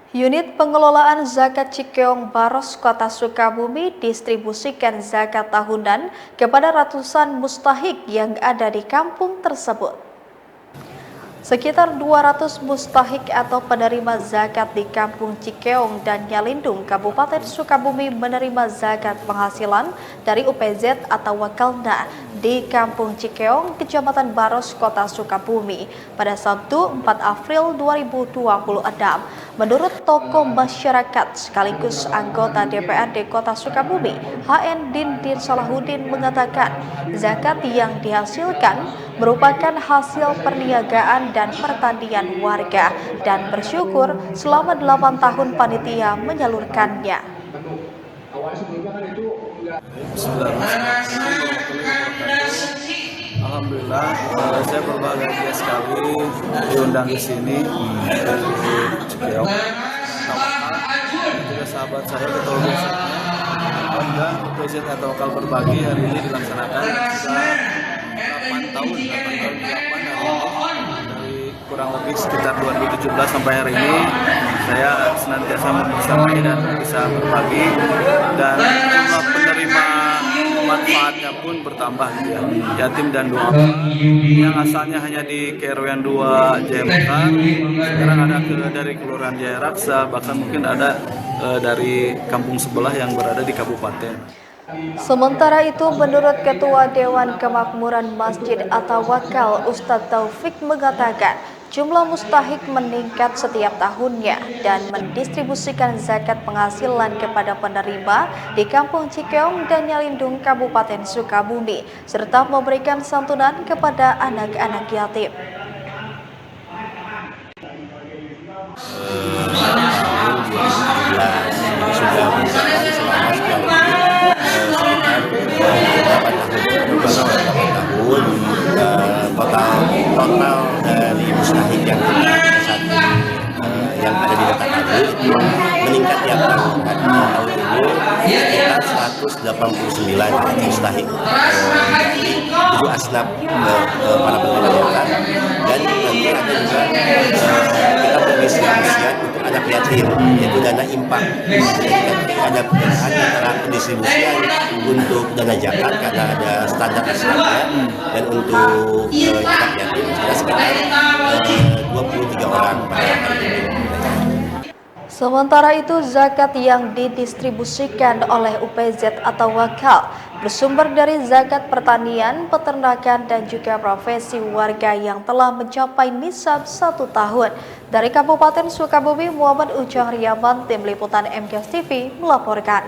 Unit Pengelolaan Zakat Cikeong Baros Kota Sukabumi distribusikan zakat tahunan kepada ratusan mustahik yang ada di kampung tersebut. Sekitar 200 mustahik atau penerima zakat di Kampung Cikeong dan Nyalindung, Kabupaten Sukabumi menerima zakat penghasilan dari UPZ atau Wakalna di Kampung Cikeong, Kecamatan Baros, Kota Sukabumi pada Sabtu 4 April 2026. Menurut tokoh masyarakat sekaligus anggota DPRD Kota Sukabumi, HN Dindin Salahuddin mengatakan zakat yang dihasilkan merupakan hasil perniagaan dan pertanian warga dan bersyukur selama 8 tahun panitia menyalurkannya. Alhamdulillah, saya berbahagia sekali diundang ke sini dari Cikeong. Juga sahabat saya ketua umum dan UPZ atau Wakal Berbagi hari ini dilaksanakan sudah 8 tahun dari kurang lebih sekitar 2017 sampai hari ini saya senantiasa membersamai dan bisa berbagi dan jumlah penerima manfaatnya pun bertambah gitu ya. Yatim dan duafa yang asalnya hanya di KRW 2 Jaya Mekar sekarang ada dari Kelurahan Jaya Raksa, bahkan mungkin ada dari kampung sebelah yang berada di kabupaten. Sementara itu, menurut Ketua Dewan Kemakmuran Masjid atau Wakal Ustadz Taufik mengatakan jumlah mustahik meningkat setiap tahunnya dan mendistribusikan zakat penghasilan kepada penerima di Kampung Cikeong dan Nyalindung, Kabupaten Sukabumi, serta memberikan santunan kepada anak-anak yatim. Sudah berjalan selama sekitar beberapa tahun. Total dari mustahik yang saat ini yang ada di Data Kami meningkat tiap tahun. Tahun ini sekitar 189 mustahik dari 7 asnaf para penerima zakat, dan nanti ada juga kita pendistribusian untuk anak yatim, yaitu dana infak. Ada perbedaan antara pendistribusian untuk dana zakat karena ada standar asnafnya, dan untuk anak yatim sudah sekitar 23 orang pada hari ini. Sementara itu, zakat yang didistribusikan oleh UPZ atau Wakal bersumber dari zakat pertanian, peternakan, dan juga profesi warga yang telah mencapai nisab 1 tahun. Dari Kabupaten Sukabumi, Muhammad Ujang Riaman, Tim Liputan MGS TV melaporkan.